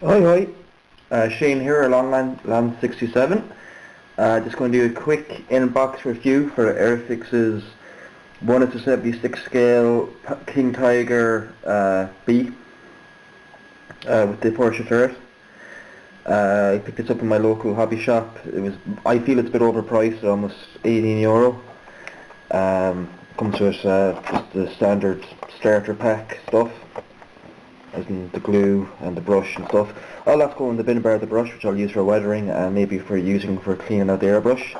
Hi, hi. Shane here, Land 67. Just going to do a quick in-box review for Airfix's 1 to 76 scale King Tiger B with the Porsche turret. I picked this up in my local hobby shop. I feel it's a bit overpriced, almost €18. Comes with just the standard starter pack stuff, as in the glue and the brush and stuff. All that's going in the bin bar of the brush, which I'll use for weathering and maybe for cleaning out the airbrush.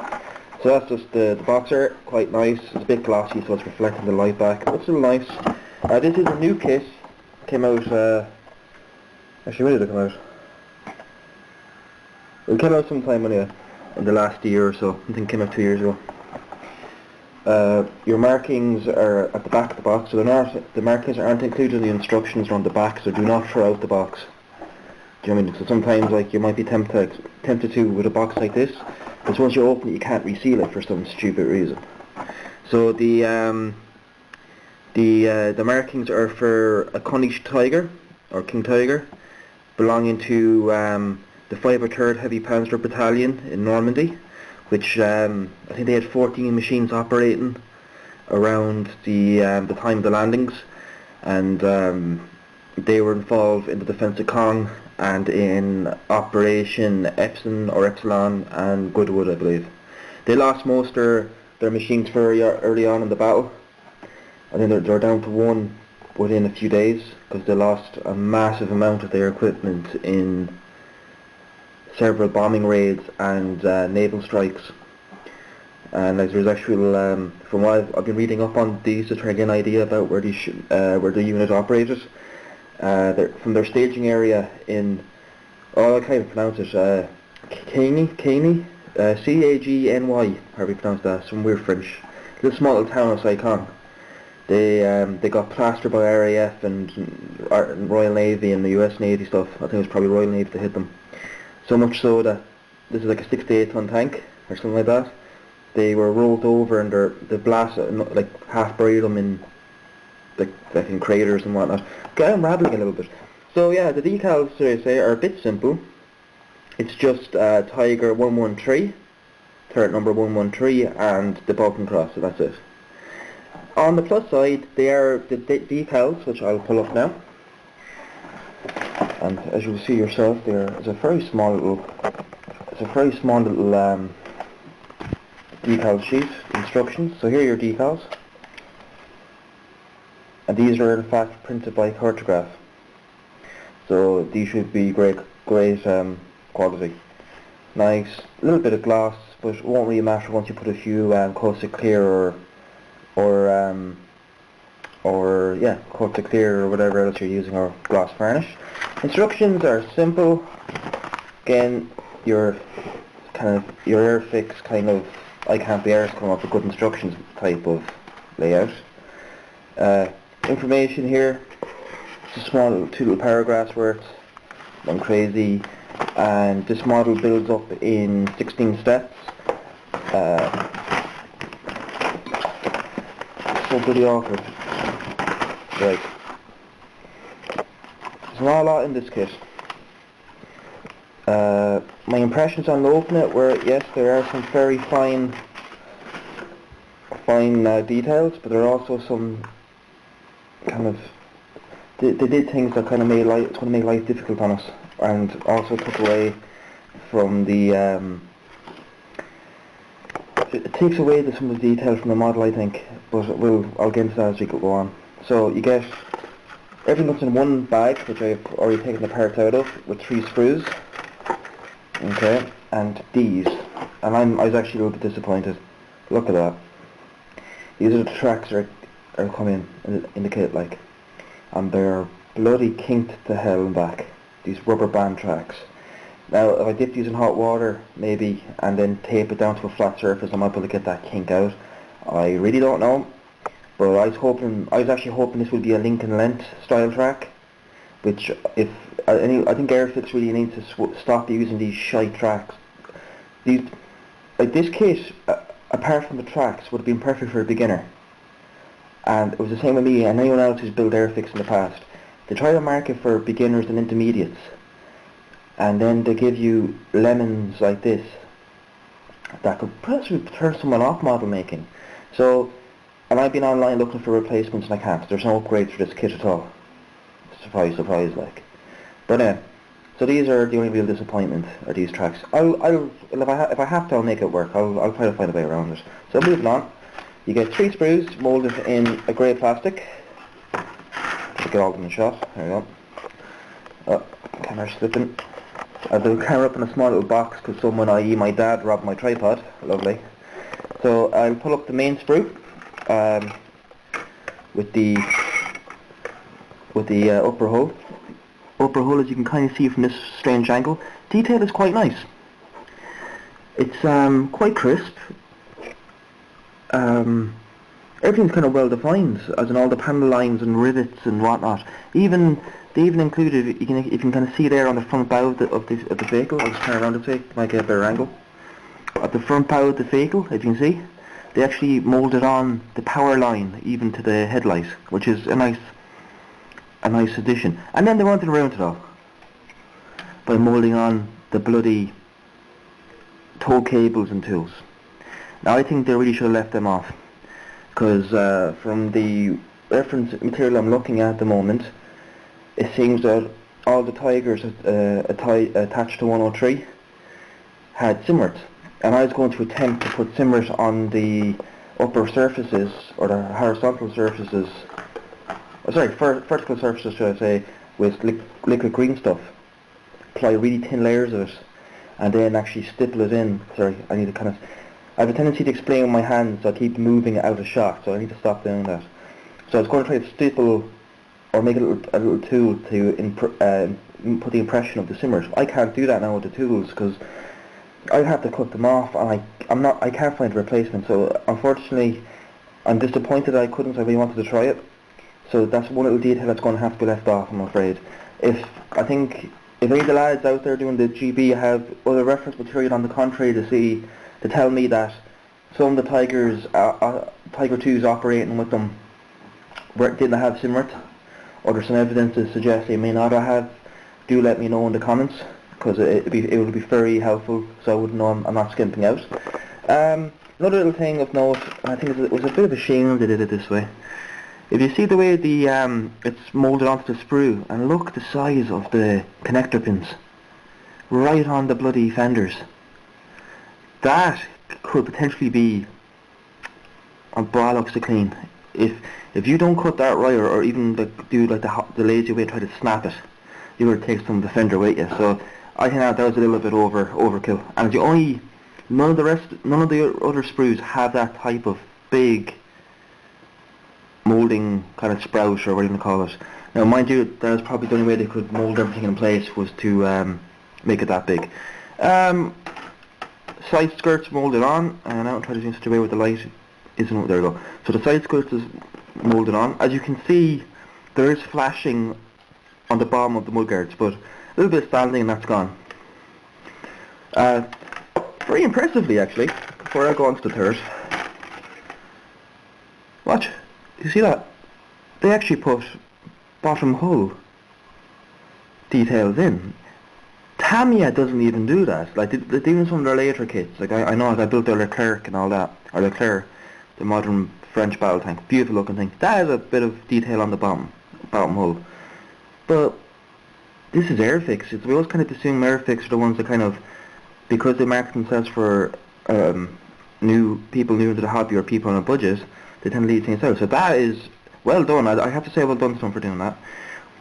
So that's just the boxer, quite nice. It's a bit glossy, so it's reflecting the light back. It looks a little nice. This is a new kit. Came out, actually when did it come out? It came out sometime anyway, in the last year or so. I think it came out 2 years ago. Your markings are at the back of the box, so the markings aren't included in the instructions around the back, so do not throw out the box. Do you know what I mean? So sometimes you might be tempted to with a box like this, because once you open it you can't reseal it for some stupid reason. So the markings are for a King Tiger, belonging to the 503rd Heavy Panzer Battalion in Normandy, which I think they had 14 machines operating around the time of the landings, and they were involved in the defence of Caen and in Operation Epsilon and Goodwood, I believe. They lost most of their machines very early on in the battle. I think they're down to one within a few days, because they lost a massive amount of their equipment in several bombing raids and naval strikes. And there's actual, from what I've been reading up on these to try to get an idea about where the unit operated, from their staging area in, I can't even pronounce it, Cagny, C-A-G-N-Y, however you pronounce that, some weird French, little small little town outside Caen. They got plastered by RAF and Royal Navy and the US Navy stuff. I think it was probably Royal Navy that hit them. So much so that this is like a 6 to 8 ton tank or something like that. They were rolled over and the blast half buried them in in craters and whatnot. Okay, I'm rambling a little bit. So yeah, the decals, as I say, are a bit simple. It's just Tiger 113, turret number 113, and the Balkan Cross, so that's it. On the plus side, they are the decals, which I'll pull up now. And as you'll see yourself, there's a very small little decal sheet, instructions. So here are your decals, and these are in fact printed by cartograph. So these should be great quality. Nice, a little bit of gloss, but it won't really matter once you put a few coats of clear or coats of clear or whatever else you're using, or gloss varnish. Instructions are simple. Again, your Airfix kind of I can't be arsed come up with good instructions type of layout. Information here, just a small 2 little paragraphs worth, nothing crazy, and this model builds up in 16 steps. So pretty awkward. Right. There's not a lot in this kit. My impressions on opening it were, yes, there are some very fine details, but there are also some kind of they did things that kind of made life difficult on us, and also took away from the it takes away some of the detail from the model, I think, but I'll get into that as we go on. So you get everything that's in one bag, which I've already taken the parts out of, with 3 sprues. Okay, and these, and I was actually a little bit disappointed. Look at that. These are the tracks that are coming in the kit, and they're bloody kinked to hell and back. These rubber band tracks. Now, if I dip these in hot water, maybe, and then tape it down to a flat surface, I might be able to get that kink out. I really don't know, but I was actually hoping this would be a Lincoln Lent style track, which I think Airfix really needs to stop using these shite tracks. This kit, apart from the tracks, would have been perfect for a beginner. And it was the same with me and anyone else who's built Airfix in the past. They try to market for beginners and intermediates, and then they give you lemons like this that could possibly turn someone off model making. So, and I've been online looking for replacements and I can't. There's no upgrades for this kit at all. Surprise, surprise, like. But so these are the only real disappointment, are these tracks. If I have to, I'll make it work. I'll try to find a way around it. So moving on, you get 3 sprues molded in a grey plastic. Get all of them in shot. There we go. Oh, camera slipping. I have the camera up in a small little box because someone, i.e. my dad, robbed my tripod. Lovely. So I'll pull up the main sprue with the upper hole. Upper hole, as you can kind of see from this strange angle. Detail is quite nice. It's quite crisp. Everything's kind of well defined, as in all the panel lines and rivets and whatnot. They even included, you can kind of see there on the front bow of the vehicle. I'll just turn around this way, might get a better angle. At the front bow of the vehicle, as you can see, they actually moulded on the power line even to the headlight, which is a nice addition. And then they wanted to round it off by moulding on the bloody tow cables and tools. Now I think they really should have left them off, because from the reference material I'm looking at the moment, it seems that all the Tigers attached to 103 had simmerts, and I was going to attempt to put simmers on the upper surfaces, or the horizontal surfaces, vertical surfaces should I say, with liquid green stuff. Apply really thin layers of it, and then actually stipple it in. Sorry, I have a tendency to explain with my hands, so I keep moving it out of shot, so I need to stop doing that. So I was going to try to stipple, or make a little tool to put the impression of the simmers. I can't do that now with the tools, because I have to cut them off, and I can't find a replacement. So unfortunately, I'm disappointed I couldn't. I really wanted to try it. So that's one little detail that's going to have to be left off, I'm afraid. If any of the lads out there doing the GB have other reference material on the contrary to tell me that some of the Tigers, Tiger 2s operating with them didn't have simmert, or there's some evidence to suggest they may not have, do let me know in the comments, because it would be very helpful, so I wouldn't know I'm not skimping out. Another little thing of note, and I think it was a bit of a shame they did it this way. If you see the way it's moulded onto the sprue, and look the size of the connector pins, right on the bloody fenders. That could potentially be a bollocks to clean. If you don't cut that right, or even do like the lazy way, try to snap it, you would take some of the fender with you. So I think that was a little bit overkill. And none of the other sprues have that type of big moulding kind of sprout, or what you want to call it. Now mind you, that was probably the only way they could mould everything in place, was to make it that big. Side skirts moulded on, and I'll try to do in such a way where the light isn't. There we go. So the side skirts is moulded on. As you can see, there is flashing on the bottom of the mudguards, but a little bit of standing and that's gone. Very impressively, actually, before I go on to the third. Watch. You see that? They actually put bottom hull details in. Tamiya doesn't even do that. Like, they even some of their later kits. Like, I know I built their Leclerc and all that, or Leclerc, the modern French battle tank, beautiful looking thing. That has a bit of detail on the bottom hull. But this is Airfix. We always kind of assume Airfix are the ones that kind of, because they market themselves for people new into the hobby, or people on a budget, they tend to leave things out. So that is well done. I have to say well done to them for doing that.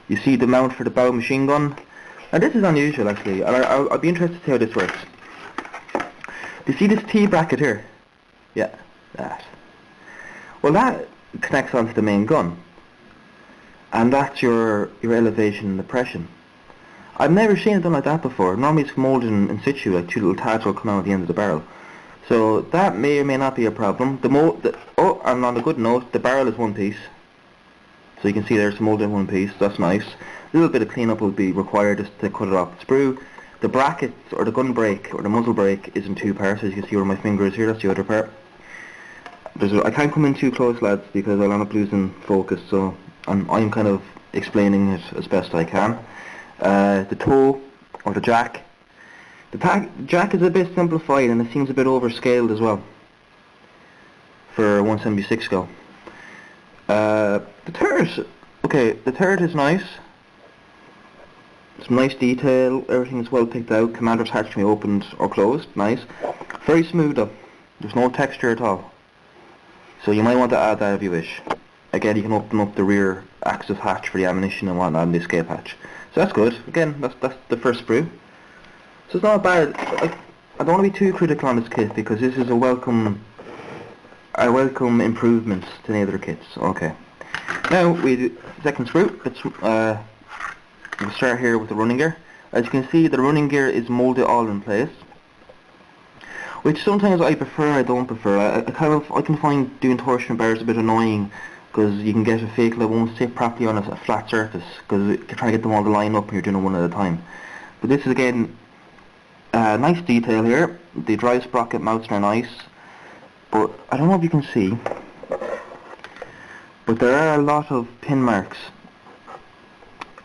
You see the mount for the bow machine gun. And this is unusual, actually. I'll be interested to see how this works. Do you see this T bracket here? Yeah, that. Well, that connects onto the main gun, and that's your elevation and depression. I've never seen it done like that before. Normally it's moulded in situ, like 2 little tabs will come out at the end of the barrel. So that may or may not be a problem. And on a good note, the barrel is one piece. So you can see there's moulded in one piece. That's nice. A little bit of cleanup will be required just to cut it off the sprue. The brackets, or the gun brake, or the muzzle brake, is in 2 parts. As you can see where my finger is here, that's the other part. I can't come in too close, lads, because I'll end up losing focus. So I'm kind of explaining it as best I can. The toe or the jack. The jack is a bit simplified and it seems a bit overscaled as well for 176 scale. The turret, okay, the turret is nice. Some nice detail, everything is well picked out. Commander's hatch can be opened or closed, nice. Very smooth though, there's no texture at all. So you might want to add that if you wish. Again, you can open up the rear access hatch for the ammunition and whatnot and the escape hatch. So that's good. Again, that's the first sprue. So it's not bad. I don't want to be too critical on this kit because this is a welcome improvement to the other kits. Okay. Now we do second sprue. We'll start here with the running gear. As you can see, the running gear is molded all in place, which sometimes I prefer, I don't prefer. I can find doing torsion bars a bit annoying because you can get a vehicle that won't sit properly on a flat surface because you're trying to get them all to line up and you're doing it one at a time. But this is again nice detail here. The drive sprocket mounts are nice, but I don't know if you can see, but there are a lot of pin marks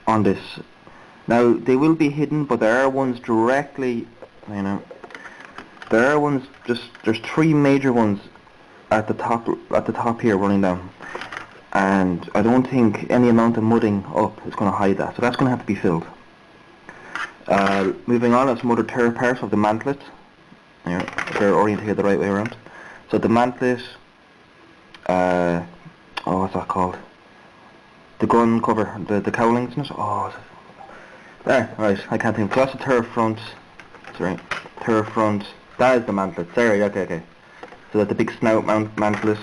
on this. Now they will be hidden, but there are ones directly, you know, there are ones there's 3 major ones at the top here running down, and I don't think any amount of mudding up is going to hide that, so that's going to have to be filled. Moving on, it's some other turret parts of the mantlet. They're oriented the right way around. So the mantlet, what's that called? The gun cover, the cowling, isn't it? Oh, there, right, I can't think. So that's the turret front. Sorry, turret front. That is the mantlet. Sorry, okay. So that's the big snout mantlet.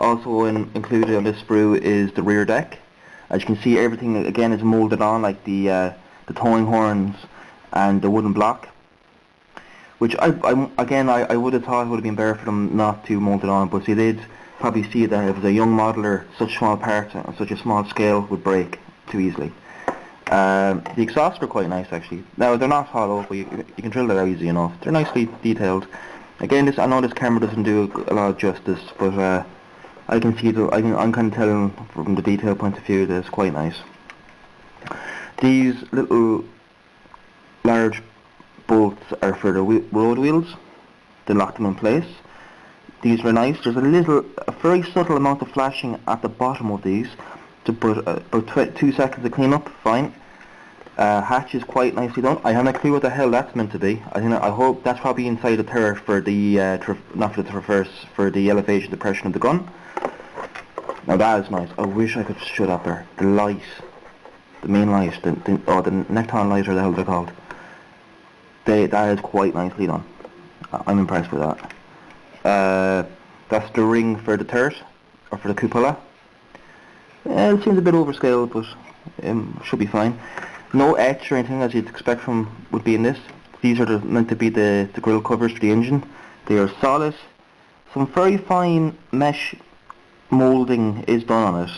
Also included on this sprue is the rear deck. As you can see, everything again is molded on, like the towing horns and the wooden block, which I would have thought it would have been better for them not to mold it on, but see, they'd probably see that if it was a young modeler, such small parts on such a small scale would break too easily. The exhausts are quite nice actually. Now they're not hollow, but you can drill that out easy enough. They're nicely detailed. Again, I know this camera doesn't do a lot of justice, but I can see I'm kind of telling from the detail point of view that it's quite nice. These little large bolts are for the road wheels. They lock them in place. These are nice. There's a very subtle amount of flashing at the bottom of these to put about 2 seconds of cleanup. Fine. Hatch is quite nicely done. I haven't a clue what the hell that's meant to be. I hope that's probably inside the turret for the not for the traverse, for the elevation depression of the gun. Now that is nice. I wish I could show that there. The light. The main light, the Necton light, or the hell they're called. That is quite nicely done. I'm impressed with that. That's the ring for the turret, or for the cupola. It seems a bit overscaled, but should be fine. No etch or anything as you'd expect would be in this. These are meant to be the grille covers for the engine. They are solid. Some very fine mesh moulding is done on it.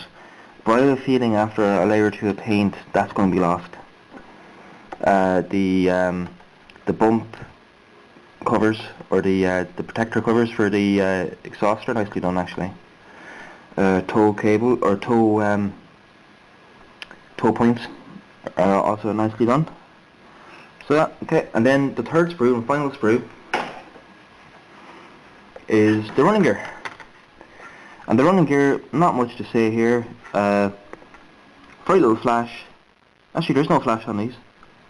But I have a feeling after a layer or two of paint, that's going to be lost. The bump covers, or the protector covers for the exhaust are nicely done actually. Toe cable, or toe points are also nicely done. So yeah, okay, and then the third sprue and final sprue is the running gear. And the running gear, not much to say here. Very little flash. Actually, there's no flash on these.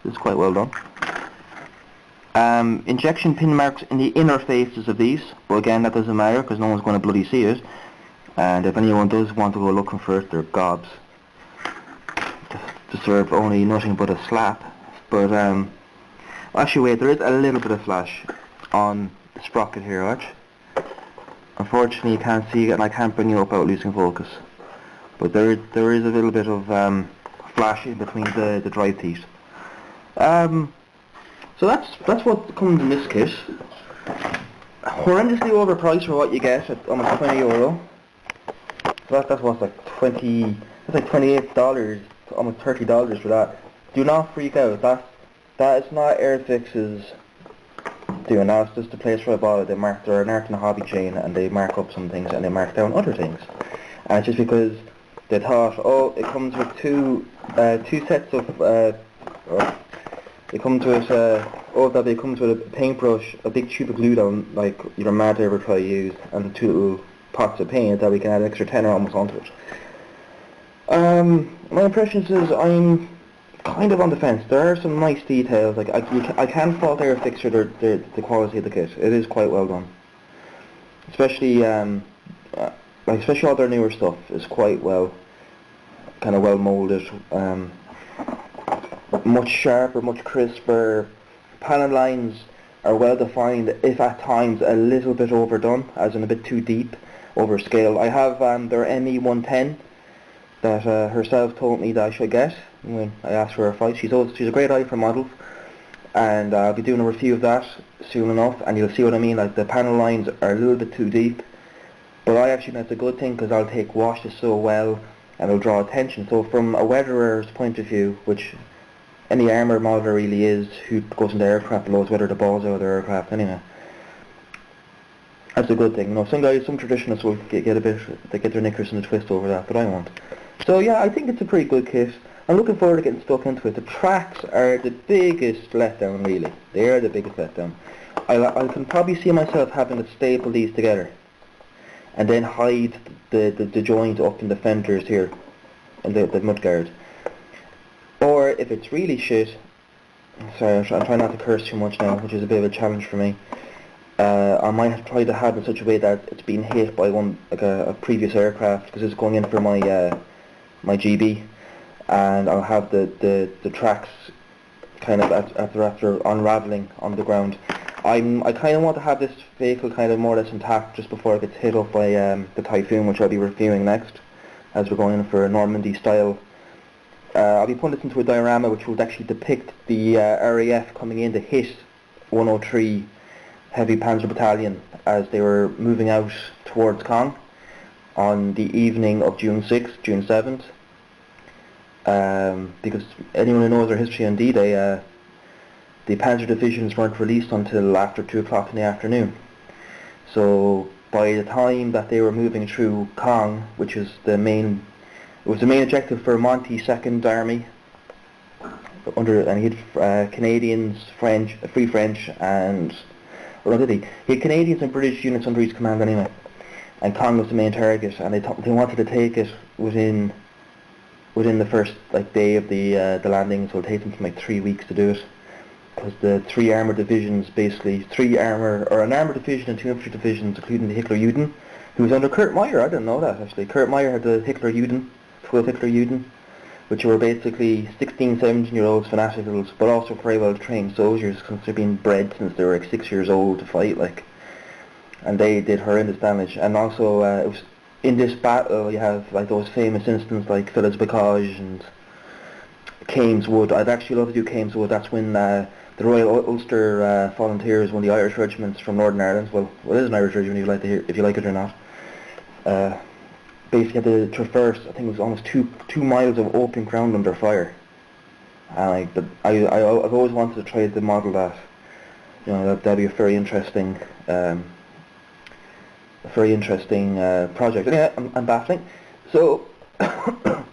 This is quite well done. Injection pin marks in the inner faces of these, but again, that doesn't matter because no one's going to bloody see it. And if anyone does want to go looking for it, they're gobs. Deserve only nothing but a slap. But actually, wait, there is a little bit of flash on the sprocket here, watch. Unfortunately, you can't see it, and I can't bring it up without losing focus. But there is a little bit of flash in between the drive teeth. So that's what comes in this kit. Horrendously overpriced for what you get at almost €20. So that's what's like that's like $28 to almost $30 for that. Do not freak out. That is not Airfix's doing. That's just the place where I bought it. They're an art and a hobby chain, and they mark up some things and they mark down other things. And it's just because they thought, oh, it comes with two sets of They come with they comes with a paintbrush, a big tube of glue down, like you're mad to ever try to use, and 2 little pots of paint that we can add extra tenner almost onto it. My impressions is I'm kind of on the fence. There are some nice details. Like I can't fault Airfix for the quality of the kit. It is quite well done. Especially especially all their newer stuff is quite well molded. Much sharper, much crisper. Panel lines are well defined, if at times a little bit overdone, as in a bit too deep, over scale. I have their ME110 that herself told me that I should get when I asked for her price. She's a great eye for models, and I'll be doing a review of that soon enough, and you'll see what I mean. Like, the panel lines are a little bit too deep, but I actually think that's a good thing, because I'll take washes so well and it'll draw attention. So from a weatherer's point of view, which any armour modeler really is, who goes into aircraft and knows whether the balls out of their aircraft anyway, that's a good thing. You know, some traditionalists will get their knickers in a twist over that, but I won't. So yeah, I think it's a pretty good kit. I'm looking forward to getting stuck into it. The tracks are the biggest letdown, really. They are the biggest letdown. I can probably see myself having to staple these together and then hide the joint up in the fenders here, and the mudguard. Or if it's really shit, sorry, I'm trying not to curse too much now, which is a bit of a challenge for me. I might have tried to have it in such a way that it's been hit by a previous aircraft, because it's going in for my GB, and I'll have the tracks kind of after unraveling on the ground. I kind of want to have this vehicle kind of more or less intact just before it gets hit up by the Typhoon, which I'll be reviewing next, as we're going in for a Normandy style. I'll be putting this into a diorama which will actually depict the RAF coming in to hit 103 Heavy Panzer Battalion as they were moving out towards Caen on the evening of June 6th, June 7th. Because anyone who knows their history on D-Day, the Panzer divisions weren't released until after 2 o'clock in the afternoon. So by the time that they were moving through Caen, which is the main objective for Monty's 2nd Army, and he had Canadians, Free French, and or did he? He had Canadians and British units under his command anyway, and Caen was the main target, and they wanted to take it within the first day of the landing, so it'll take them 3 weeks to do it, because the 3 armoured divisions, basically an armoured division and 2 infantry divisions, including the Hitler-Juden, who was under Kurt Meyer. I didn't know that actually. Kurt Meyer had the Hitler-Juden, 12 Hitler-Juden, which were basically 16, 17-year-olds fanaticals, but also very well trained soldiers, because they've been bred since they were 6 years old to fight, and they did horrendous damage. And also it was in this battle you have those famous incidents like Philip's Bocage and Kames Wood. I'd actually love to do Kames Wood. That's when the Royal Ulster Volunteers, one of the Irish regiments from Northern Ireland, well it is an Irish regiment if you like it or not, basically had to traverse, I think it was almost two miles of open ground under fire. And I've always wanted to try to model that. You know, that'd be a very interesting project. Anyway, I'm baffling. So, so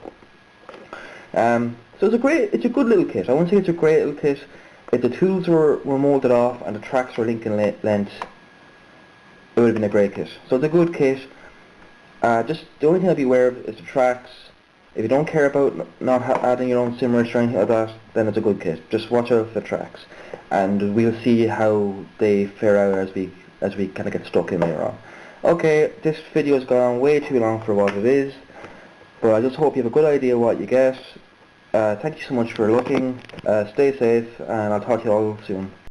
it's a good little kit. I wouldn't say it's a great little kit. If the tools were molded off and the tracks were Lincoln length, it would have been a great kit. So it's a good kit. Just the only thing I'd be aware of is the tracks. If you don't care about not adding your own simrats or anything like that, then it's a good kit. Just watch out for the tracks, and we'll see how they fare out as we kind of get stuck in later on. Okay, this video has gone on way too long for what it is, but I just hope you have a good idea what you get. Thank you so much for looking. Stay safe, and I'll talk to you all soon.